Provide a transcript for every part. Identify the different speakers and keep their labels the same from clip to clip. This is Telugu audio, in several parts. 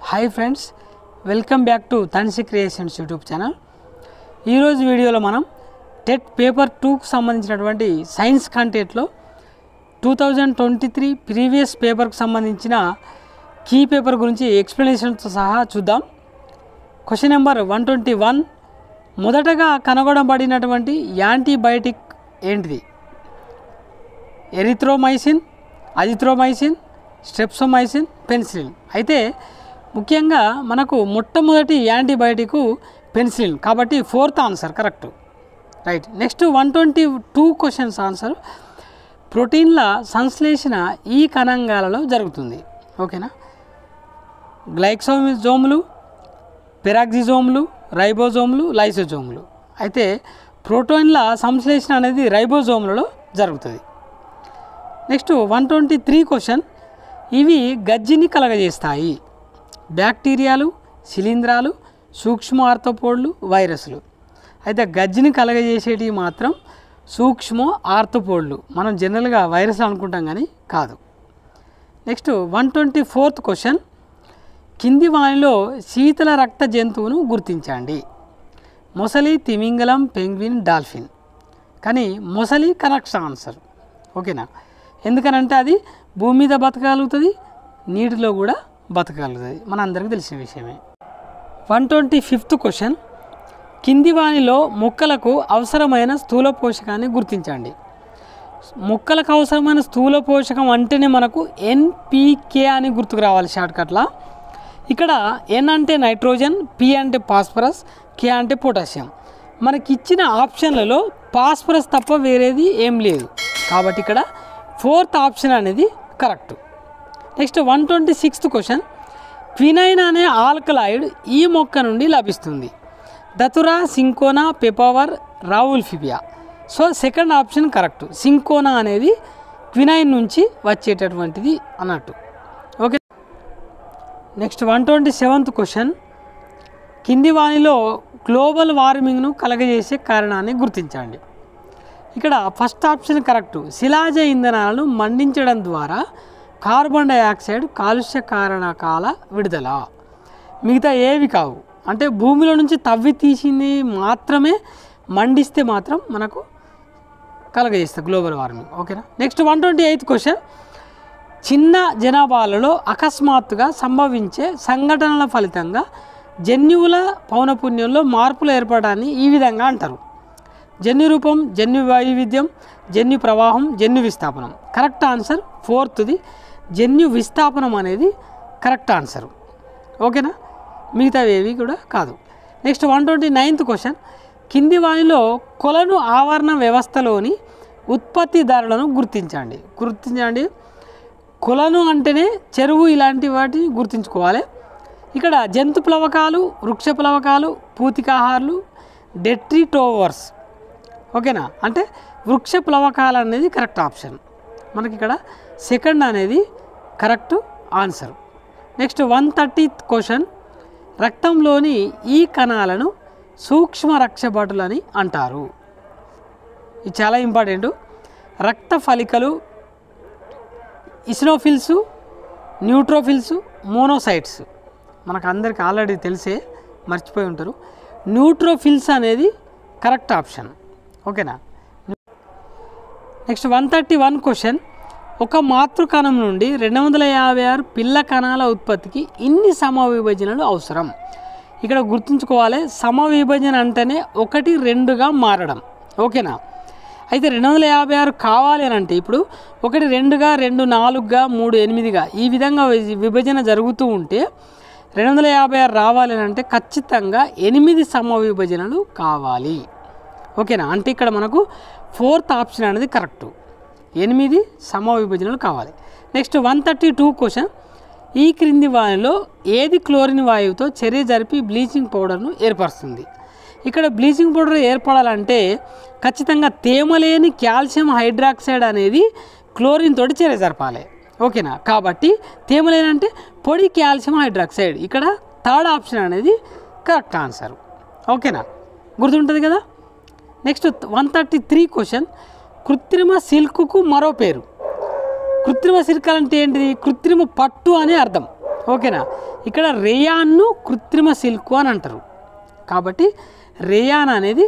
Speaker 1: Hi friends, welcome back to Tansi creations YouTube channel. ఈరోజు వీడియోలో మనం టెట్ పేపర్ 2కు సంబంధించినటువంటి సైన్స్ కంటెంట్లో 2023 ప్రీవియస్ పేపర్కు సంబంధించిన కీ పేపర్ గురించి ఎక్స్ప్లెనేషన్తో సహా చూద్దాం. క్వశ్చన్ నెంబర్ 121, మొదటగా కనుగొనబడినటువంటి యాంటీబయాటిక్ ఏంటిది? Erythromycin, azithromycin, streptomycin, penicillin. అయితే ముఖ్యంగా మనకు మొట్టమొదటి యాంటీబయాటిక్ పెన్సిలిన్, కాబట్టి 4th answer correct. Right. Next 122 questions answer. ప్రోటీన్ల సంశ్లేషణ ఈ కణాంగాలలో జరుగుతుంది. ఓకేనా? గ్లైకోజోములు, పెరాక్సిజోములు, రైబోజోములు, లైసోజోములు. అయితే ప్రోటీన్ల సంశ్లేషణ అనేది రైబోజోములలో జరుగుతుంది. Next 123 question. ఇవి గజ్జిని కలగజేస్తాయి. బ్యాక్టీరియాలు, శిలీంధ్రాలు, సూక్ష్మ ఆర్థోపోడ్లు, వైరస్లు. అయితే గజ్జిని కలగజేసేటివి మాత్రం సూక్ష్మ ఆర్థోపోడ్లు. మనం జనరల్గా వైరస్ అనుకుంటాం కానీ కాదు. Next 124th question. కింది వానిలో శీతల రక్త జంతువును గుర్తించండి. మొసలి, తిమింగలం, పెంగ్విన్, డాల్ఫిన్. కానీ మొసలి కరెక్ట్ ఆన్సర్. ఓకేనా? ఎందుకనంటే అది భూమి మీద బతకగలుగుతుంది, నీటిలో కూడా బతకగలుగుతుంది, మన అందరికీ తెలిసిన విషయమే. 125th question. కింది వానిలో మొక్కలకు అవసరమైన స్థూల పోషకాన్ని గుర్తించండి. మొక్కలకు అవసరమైన స్థూల పోషకం అంటేనే మనకు ఎన్పికే అని గుర్తుకు రావాలి షార్ట్కట్లా. ఇక్కడ ఎన్ అంటే నైట్రోజన్, పి అంటే ఫాస్ఫరస్, కే అంటే పొటాషియం. మనకి ఇచ్చిన ఆప్షన్లలో ఫాస్ఫరస్ తప్ప వేరేది ఏం లేదు, కాబట్టి ఇక్కడ 4th ఆప్షన్ అనేది correct. Next 126th question. Quinine అనే ఆల్కలాయిడ్ ఈ మొక్క నుండి లభిస్తుంది. దతురా, సింకోనా, పెపావర్, రావుల్ఫిబియా. So second option correct. Cinchona అనేది క్వినైన్ నుంచి వచ్చేటటువంటిది అన్నట్టు. ఓకే. Next 127th question. కింది వానిలో గ్లోబల్ వార్మింగ్ను కలగజేసే కారణాన్ని గుర్తించండి. ఇక్కడ ఫస్ట్ ఆప్షన్ కరెక్ట్. శిలాజ ఇంధనాలను మండించడం ద్వారా కార్బన్ డైఆక్సైడ్ కాలుష్య కారకాల విడుదల. మిగతా ఏవి కావు. అంటే భూమిలో నుంచి తవ్వి తీసింది మాత్రమే మండిస్తే మాత్రం మనకు కలగజేస్తుంది గ్లోబల్ వార్మింగ్. ఓకేనా? Next 128th question. చిన్న జనాభాలలో అకస్మాత్తుగా సంభవించే సంఘటనల ఫలితంగా జన్యువుల పౌనపున్యంలో మార్పులు ఏర్పడడాన్ని ఈ విధంగా అంటారు. జన్యు రూపం, జన్యు వైవిధ్యం, జన్యు ప్రవాహం, జన్యు విస్థాపనం. కరెక్ట్ ఆన్సర్ 4th జన్యు విస్థాపనం అనేది కరెక్ట్ ఆన్సర్. ఓకేనా? మిగతావి ఏవి కూడా కాదు. Next 129th question. కింది వానిలో కొలను ఆవరణ వ్యవస్థలోని ఉత్పత్తిదారులను గుర్తించండి. కొలను అంటేనే చెరువు, ఇలాంటి వాటిని గుర్తించుకోవాలి. ఇక్కడ జంతు ప్లవకాలు, వృక్ష ప్లవకాలు, పూతికాహారులు, డెట్రిటోవర్స్. ఓకేనా? అంటే వృక్ష ప్లవకాలు అనేది కరెక్ట్ ఆప్షన్. మనకి ఇక్కడ సెకండ్ అనేది correct answer. Next 130th question. రక్తంలోని ఈ కణాలను సూక్ష్మ రక్షభటులని అంటారు. ఇది చాలా ఇంపార్టెంట్. రక్త ఫలికలు, ఇసినోఫిల్స్, న్యూట్రోఫిల్స్, మోనోసైట్స్. మనకు అందరికి ఆల్రెడీ తెలిసే, మర్చిపోయి ఉంటారు. న్యూట్రోఫిల్స్ అనేది కరెక్ట్ ఆప్షన్. ఓకేనా? Next 131 question. ఒక మాతృకణం నుండి 256 పిల్ల కణాల ఉత్పత్తికి ఇన్ని సమవిభజనలు అవసరం. ఇక్కడ గుర్తుంచుకోవాలి, సమవిభజన అంటేనే 1, 2గా మారడం. ఓకేనా? అయితే 256 కావాలి అని అంటే ఇప్పుడు 1, 2గా, 2, 4గా, 3, 8గా ఈ విధంగా విభజన జరుగుతూ ఉంటే 256 రావాలి అని అంటే ఖచ్చితంగా 8 సమవిభజనలు కావాలి. ఓకేనా? అంటే ఇక్కడ మనకు 4th ఆప్షన్ అనేది కరెక్ట్. 8 సమవిభజనలు కావాలి. Next 132 question. ఈ క్రింది వానిలో ఏది క్లోరిన్ వాయువుతో చర్య జరిపి బ్లీచింగ్ పౌడర్ను ఏర్పరుస్తుంది? ఇక్కడ బ్లీచింగ్ పౌడర్ ఏర్పడాలంటే ఖచ్చితంగా తేమలేని కాల్షియం హైడ్రాక్సైడ్ అనేది క్లోరిన్ తోటి చర్య జరపాలి. ఓకేనా? కాబట్టి తేమలేనంటే పొడి కాల్షియం హైడ్రాక్సైడ్. ఇక్కడ థర్డ్ ఆప్షన్ అనేది కరెక్ట్ ఆన్సర్. ఓకేనా? గుర్తుంటుంది కదా? Next 133 question. కృత్రిమ సిల్క్కు మరో పేరు. కృత్రిమ సిల్క్ అంటే ఏంటిది? కృత్రిమ పట్టు అనే అర్థం. ఓకేనా. ఇక్కడ రేయాన్ను కృత్రిమ సిల్క్ అని అంటారు, కాబట్టి రేయాన్ అనేది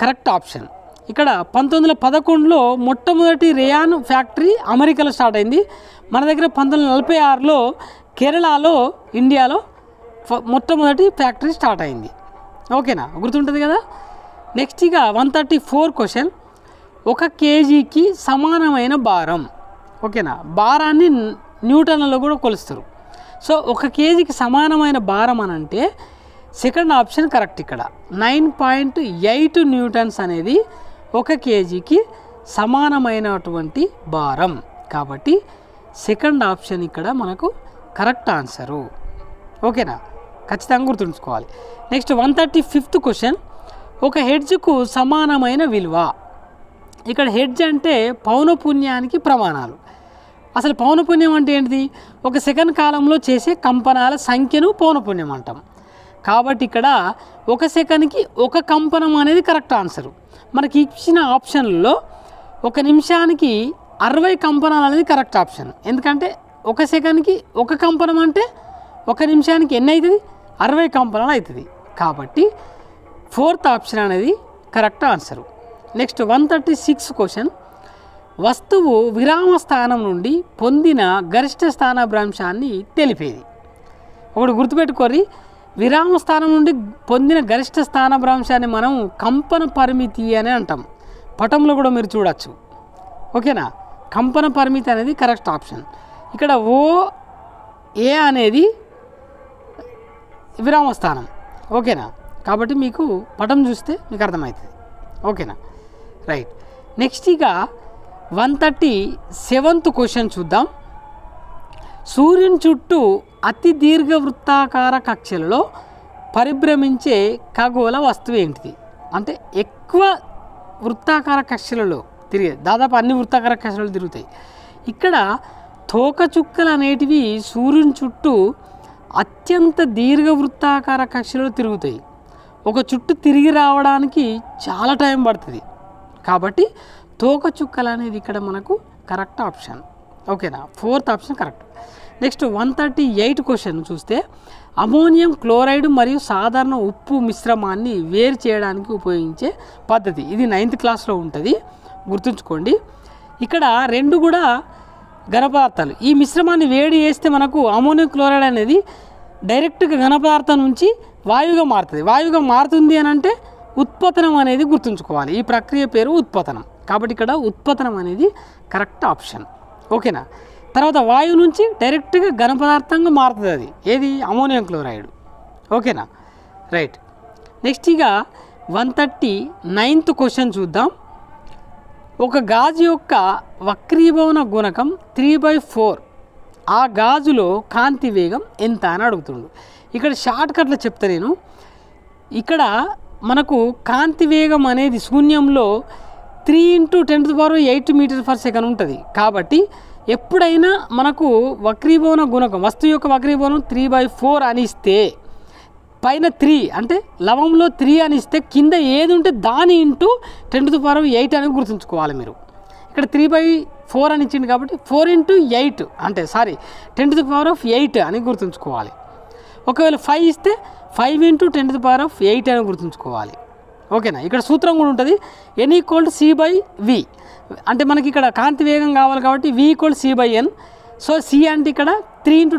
Speaker 1: కరెక్ట్ ఆప్షన్. ఇక్కడ 1911లో మొట్టమొదటి రేయాన్ ఫ్యాక్టరీ అమెరికాలో స్టార్ట్ అయింది. మన దగ్గర 1946లో కేరళలో ఇండియాలో మొట్టమొదటి ఫ్యాక్టరీ స్టార్ట్ అయింది. ఓకేనా, గుర్తుంటుంది కదా. నెక్స్ట్ ఇక 134 క్వశ్చన్, 1 kgకి సమానమైన భారం. ఓకేనా, భారాన్ని న్యూటన్లలో కూడా కొలుస్తారు. సో 1 kgకి సమానమైన భారం అని అంటే సెకండ్ ఆప్షన్ కరెక్ట్. ఇక్కడ 9.8 న్యూటన్స్ అనేది 1 kgకి సమానమైనటువంటి భారం, కాబట్టి సెకండ్ ఆప్షన్ ఇక్కడ మనకు కరెక్ట్ ఆన్సరు. ఓకేనా, ఖచ్చితంగా గుర్తుంచుకోవాలి. నెక్స్ట్ 135th క్వశ్చన్, 1 హెర్ట్జ్కు సమానమైన విలువ. ఇక్కడ హెర్ట్జ్ అంటే పౌనపున్యానికి ప్రమాణాలు. అసలు పౌనపున్యం అంటే ఏంటిది? 1 సెకండ్ కాలంలో చేసే కంపనాల సంఖ్యను పౌనపున్యం అంటాం. కాబట్టి ఇక్కడ 1 సెకండ్కి 1 కంపనం అనేది కరెక్ట్ ఆన్సరు. మనకి ఇచ్చిన ఆప్షన్లో 1 నిమిషానికి 60 కంపనాలు అనేది కరెక్ట్ ఆప్షన్. ఎందుకంటే 1 సెకండ్కి 1 కంపనం అంటే 1 నిమిషానికి ఎన్ని అవుతుంది? 60 కంపనాలు అవుతుంది. కాబట్టి 4th ఆప్షన్ అనేది కరెక్ట్ ఆన్సరు. నెక్స్ట్ 136 క్వశ్చన్, వస్తువు విరామ స్థానం నుండి పొందిన గరిష్ట స్థానభ్రంశాన్ని తెలిపేది. ఒకటి గుర్తుపెట్టుకోరి, విరామ స్థానం నుండి పొందిన గరిష్ట స్థానభ్రంశాన్ని మనం కంపన పరిమితి అని అంటాం. పటంలో కూడా మీరు చూడొచ్చు. ఓకేనా, కంపన పరిమితి అనేది కరెక్ట్ ఆప్షన్. ఇక్కడ OA అనేది విరామ స్థానం. ఓకేనా, కాబట్టి మీకు పటం చూస్తే మీకు అర్థమవుతుంది. ఓకేనా, రైట్. నెక్స్ట్ ఇక 137th క్వశ్చన్ చూద్దాం. సూర్యుని చుట్టూ అతి దీర్ఘ వృత్తాకార కక్షలలో పరిభ్రమించే ఖగోళ వస్తువు ఏంటిది? అంటే ఎక్కువ వృత్తాకార కక్షలలో తిరిగే, దాదాపు అన్ని వృత్తాకార కక్షలు తిరుగుతాయి. ఇక్కడ తోకచుక్కలు అనేటివి సూర్యుని చుట్టూ అత్యంత దీర్ఘ వృత్తాకార కక్షలో తిరుగుతాయి. ఒక చుట్టూ తిరిగి రావడానికి చాలా టైం పడుతుంది, కాబట్టి తోకచుక్కలు అనేది ఇక్కడ మనకు కరెక్ట్ ఆప్షన్. ఓకేనా, 4th option correct. Next 138 question చూస్తే, అమోనియం క్లోరైడ్ మరియు సాధారణ ఉప్పు మిశ్రమాన్ని వేరు చేయడానికి ఉపయోగించే పద్ధతి. ఇది 9th క్లాస్లో ఉంటుంది, గుర్తుంచుకోండి. ఇక్కడ 2 కూడా ఘనపదార్థాలు. ఈ మిశ్రమాన్ని వేడి చేస్తే మనకు అమోనియం క్లోరైడ్ అనేది డైరెక్ట్గా ఘనపదార్థం నుంచి వాయువుగా మారుతుంది. వాయువుగా మారుతుంది అని అంటే ఉత్పతనం అనేది గుర్తుంచుకోవాలి. ఈ ప్రక్రియ పేరు ఉత్పతనం, కాబట్టి ఇక్కడ ఉత్పతనం అనేది కరెక్ట్ ఆప్షన్. ఓకేనా, తర్వాత వాయువు నుంచి డైరెక్ట్గా ఘనపదార్థంగా మారుతుంది. అది ఏది? Ammonium chloride. ఓకేనా, రైట్. నెక్స్ట్ ఇక 139th క్వశ్చన్ చూద్దాం. ఒక గాజు యొక్క వక్రీభవన గుణకం 3/4. ఆ గాజులో కాంతి వేగం ఎంత అని అడుగుతుండు. ఇక్కడ షార్ట్ కట్లో చెప్తా నేను. ఇక్కడ మనకు కాంతి వేగం అనేది శూన్యంలో 3 × 10⁸ మీటర్/సెకండ్ ఉంటుంది. కాబట్టి ఎప్పుడైనా మనకు వక్రీభవన గుణకం, వస్తువు యొక్క వక్రీభవనం 3/4 అని ఇస్తే, పైన 3 అంటే లవంలో 3 అని ఇస్తే కింద ఏది ఉంటే దాని ఇంటూ 10⁸ అని గుర్తుంచుకోవాలి మీరు. ఇక్కడ 3/4 అని ఇచ్చింది కాబట్టి 4 × 8 అంటే 10⁸ అని గుర్తుంచుకోవాలి. ఒకవేళ 5 ఇస్తే 5 × 10⁸ అని గుర్తుంచుకోవాలి. ఓకేనా, ఇక్కడ సూత్రం కూడా ఉంటుంది. N = C/V. అంటే మనకి ఇక్కడ కాంతి వేగం కావాలి కాబట్టి V = C/N. సో C అంటే ఇక్కడ 3 ×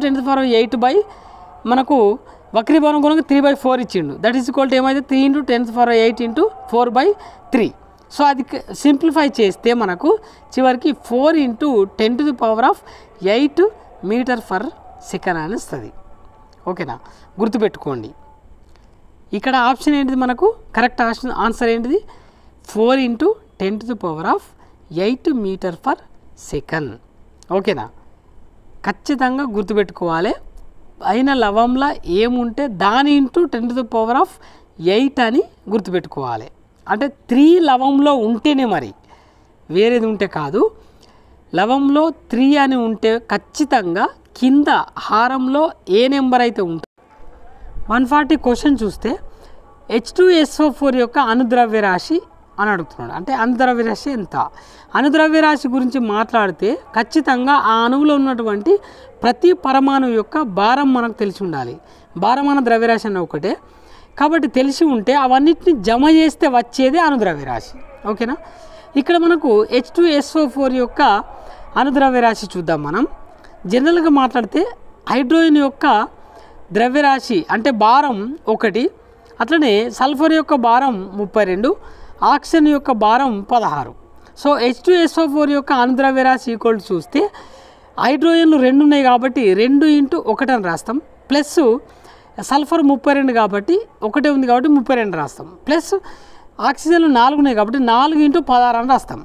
Speaker 1: 10⁸ మనకు వక్రీభవన గుణకం 3/4 ఇచ్చిండు. దట్ ఈజ్ ఈక్వల్ టు ఏమైతే 3 × 10⁸ × 4/3. సో అది సింప్లిఫై చేస్తే మనకు చివరికి 4 × 10⁸ మీటర్/సెకండ్ అని వస్తుంది. ఓకేనా, గుర్తుపెట్టుకోండి. ఇక్కడ ఆప్షన్ ఏంటిది? మనకు కరెక్ట్ ఆన్సర్ ఏంటిది? 4 × 10⁸ మీటర్/సెకండ్. ఓకేనా, ఖచ్చితంగా గుర్తుపెట్టుకోవాలి. పైన లవంలా ఏముంటే దాని ఇంటూ 10⁸ అని గుర్తుపెట్టుకోవాలి. అంటే 3 లవంలో ఉంటేనే, మరి వేరేది ఉంటే కాదు. లవంలో 3 అని ఉంటే ఖచ్చితంగా కింద హారంలో ఏ నెంబర్ అయితే ఉంటుందో. 140 క్వశ్చన్ చూస్తే H2SO4 యొక్క అణుద్రవ్య రాశి అని అడుగుతున్నాడు. అంటే అణుద్రవ్య రాశి ఎంత? అణుద్రవ్య రాశి గురించి మాట్లాడితే ఖచ్చితంగా ఆ అణువులో ఉన్నటువంటి ప్రతి పరమాణువు యొక్క భారం మనకు తెలిసి ఉండాలి. భారమాన ద్రవ్యరాశి అన్న ఒకటే కాబట్టి తెలిసి ఉంటే అవన్నిటిని జమ చేస్తే వచ్చేదే అణుద్రవ్యరాశి. ఓకేనా. ఇక్కడ మనకు H2SO4 యొక్క అణుద్రవ్యరాశి చూద్దాం. మనం జనరల్గా మాట్లాడితే హైడ్రోజన్ యొక్క ద్రవ్యరాశి అంటే భారం 1, అట్లనే సల్ఫర్ యొక్క భారం 32, ఆక్సిజన్ యొక్క భారం 16. సో H2SO4 యొక్క అణుద్రవ్యరాశి ఈక్వల్ చూస్తే హైడ్రోజన్లు 2 ఉన్నాయి కాబట్టి 2 × 1 అని రాస్తాం, ప్లస్ సల్ఫర్ 32 కాబట్టి 1 ఉంది కాబట్టి 32 రాస్తాం, ప్లస్ ఆక్సిజన్లు 4 ఉన్నాయి కాబట్టి 4 × 16 అని రాస్తాం.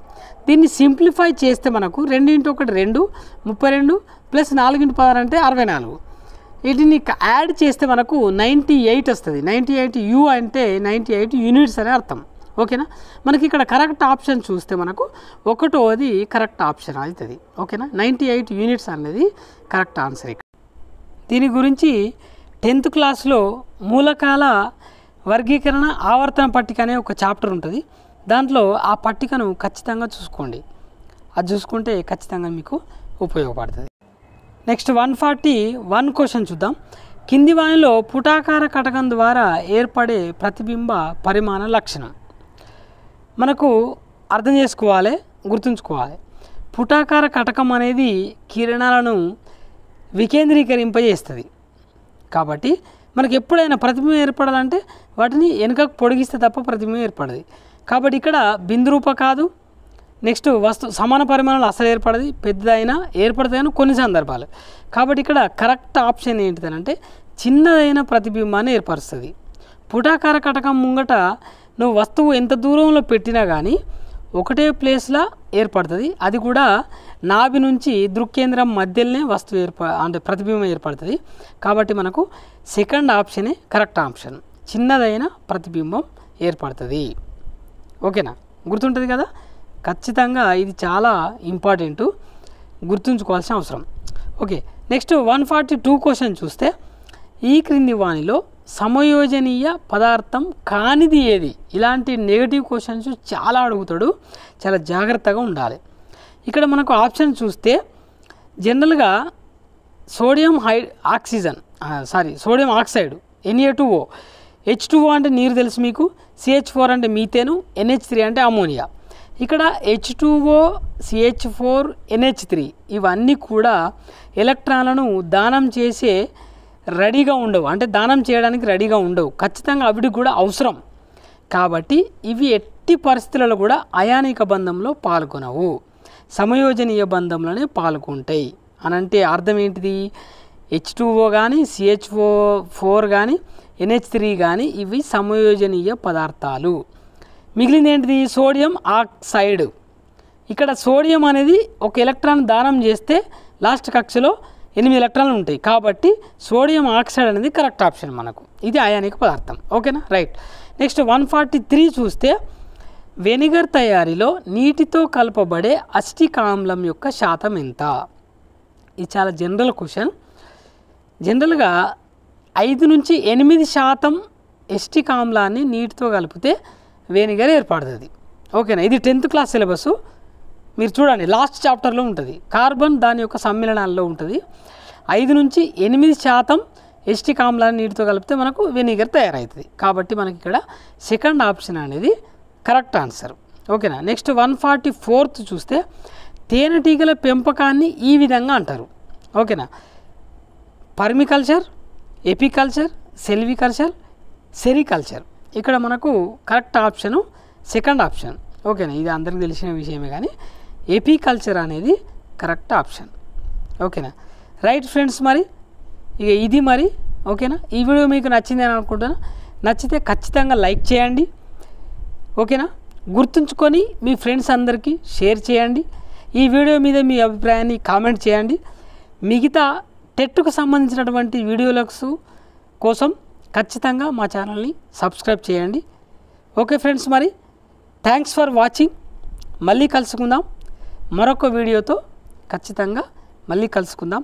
Speaker 1: దీన్ని సింప్లిఫై చేస్తే మనకు 2 × 1 2, 32 ప్లస్ 4 × 16 అంటే 64. వీటిని యాడ్ చేస్తే మనకు 98 వస్తుంది. 98 U అంటే 98 యూనిట్స్ అని అర్థం. ఓకేనా. మనకి ఇక్కడ కరెక్ట్ ఆప్షన్ చూస్తే మనకు 1వ కరెక్ట్ ఆప్షన్ అవుతుంది. ఓకేనా. 98 యూనిట్స్ అనేది కరెక్ట్ ఆన్సర్. దీని గురించి 10th క్లాస్లో మూలకాల వర్గీకరణ ఆవర్తన పట్టిక అనే ఒక చాప్టర్ ఉంటుంది. దాంట్లో ఆ పట్టికను ఖచ్చితంగా చూసుకోండి. అది చూసుకుంటే ఖచ్చితంగా మీకు ఉపయోగపడుతుంది. నెక్స్ట్ 141 క్వశ్చన్ చూద్దాం. కింది వానిలో పుటాకార కటకం ద్వారా ఏర్పడే ప్రతిబింబ పరిమాణ లక్షణం మనకు అర్థం చేసుకోవాలి, గుర్తుంచుకోవాలి. పుటాకార కటకం అనేది కిరణాలను వికేంద్రీకరింపజేస్తుంది. కాబట్టి మనకు ఎప్పుడైనా ప్రతిబింబం ఏర్పడాలంటే వాటిని వెనుకకు పొడిగిస్తే తప్ప ప్రతిబింబం ఏర్పడదు. కాబట్టి ఇక్కడ బిందు రూప కాదు. నెక్స్ట్ సమాన పరిమాణాలు అసలు ఏర్పడది, పెద్దదైనా ఏర్పడతాయి కానీ కొన్ని సందర్భాలు. కాబట్టి ఇక్కడ కరెక్ట్ ఆప్షన్ ఏంటిదనంటే చిన్నదైన ప్రతిబింబాన్ని ఏర్పరుస్తుంది. పుటాకార కటకం ముంగట నువ్వు వస్తువు ఎంత దూరంలో పెట్టినా కానీ ఒకటే ప్లేస్లో ఏర్పడుతుంది. అది కూడా నాభి నుంచి దృక్కేంద్రం మధ్యలోనే వస్తువు అంటే ప్రతిబింబం ఏర్పడుతుంది. కాబట్టి మనకు సెకండ్ ఆప్షనే కరెక్ట్ ఆప్షన్. చిన్నదైన ప్రతిబింబం ఏర్పడుతుంది. ఓకేనా, గుర్తుంటుంది కదా. ఖచ్చితంగా ఇది చాలా ఇంపార్టెంట్, గుర్తుంచుకోవాల్సిన అవసరం. ఓకే, నెక్స్ట్ 142 క్వశ్చన్ చూస్తే ఈ క్రింది వానిలో సమయోజనీయ పదార్థం కానిది ఏది? ఇలాంటి నెగటివ్ క్వశ్చన్స్ చాలా అడుగుతాడు, చాలా జాగ్రత్తగా ఉండాలి. ఇక్కడ మనకు ఆప్షన్ చూస్తే జనరల్గా సోడియం ఆక్సైడ్ Na2O, H2O అంటే నీరు తెలుసు మీకు, CH4 అంటే మీథేను, NH3 అంటే అమోనియా. ఇక్కడ H2O, CH4, NH3 ఇవన్నీ కూడా ఎలక్ట్రాన్లను దానం చేసే రెడీగా ఉండవు, అంటే దానం చేయడానికి రెడీగా ఉండవు. ఖచ్చితంగా అవిటి కూడా అవసరం. కాబట్టి ఇవి ఎట్టి పరిస్థితులలో కూడా అయానిక బంధంలో పాల్గొనవు, సమయోజనీయ బంధంలోనే పాల్గొంటాయి. అని అంటే అర్థం ఏంటిది? H2O కానీ, CH4 కానీ, NH3 కానీ ఇవి సమయోజనీయ పదార్థాలు. మిగిలింది ఏంటిది? Sodium oxide. ఇక్కడ సోడియం అనేది ఒక ఎలక్ట్రాన్ దానం చేస్తే లాస్ట్ కక్షలో 8 ఎలక్ట్రాన్లు ఉంటాయి. కాబట్టి సోడియం ఆక్సైడ్ అనేది కరెక్ట్ ఆప్షన్ మనకు. ఇది అయానిక పదార్థం. ఓకేనా, రైట్. నెక్స్ట్ 143 చూస్తే వెనిగర్ తయారీలో నీటితో కలపబడే అసిటిక్ ఆమ్లం యొక్క శాతం ఎంత? ఇది చాలా జనరల్ క్వశ్చన్. జనరల్గా 5 నుంచి 8% ఎసిటిక్ ఆమ్లాన్ని నీటితో కలిపితే వెనిగర్ ఏర్పడుతుంది. ఓకేనా, ఇది 10th క్లాస్ సిలబస్. మీరు చూడండి, లాస్ట్ చాప్టర్లో ఉంటుంది. కార్బన్ దాని యొక్క సమ్మేళనాల్లో ఉంటుంది. 5 నుంచి 8% ఎసిటిక్ ఆమ్లాన్ని నీటితో కలిపితే మనకు వెనిగర్ తయారవుతుంది. కాబట్టి మనకి ఇక్కడ సెకండ్ ఆప్షన్ అనేది కరెక్ట్ ఆన్సర్. ఓకేనా. నెక్స్ట్ 144 చూస్తే తేనెటీగల పెంపకాన్ని ఈ విధంగా అంటారు. ఓకేనా, పర్మికల్చర్, ఎపికల్చర్, సెల్వికల్చర్, సెరికల్చర్. ఇక్కడ మనకు కరెక్ట్ ఆప్షను సెకండ్ ఆప్షన్. ఓకేనా, ఇది అందరికీ తెలిసిన విషయమే కానీ ఎపికల్చర్ అనేది కరెక్ట్ ఆప్షన్. ఓకేనా, రైట్ ఫ్రెండ్స్. మరి ఇక ఇది మరి. ఓకేనా, ఈ వీడియో మీకు నచ్చింది అని అనుకుంటున్నా. నచ్చితే ఖచ్చితంగా లైక్ చేయండి. ఓకేనా, గుర్తుంచుకొని మీ ఫ్రెండ్స్ అందరికీ షేర్ చేయండి. ఈ వీడియో మీద మీ అభిప్రాయాన్ని కామెంట్ చేయండి. మిగతా టెట్కు సంబంధించినటువంటి వీడియోలకు కోసం ఖచ్చితంగా మా ఛానల్ని సబ్స్క్రైబ్ చేయండి. ఓకే ఫ్రెండ్స్, మరి థ్యాంక్స్ ఫర్ వాచింగ్. మళ్ళీ కలుసుకుందాం మరొక వీడియోతో. ఖచ్చితంగా మళ్ళీ కలుసుకుందాం.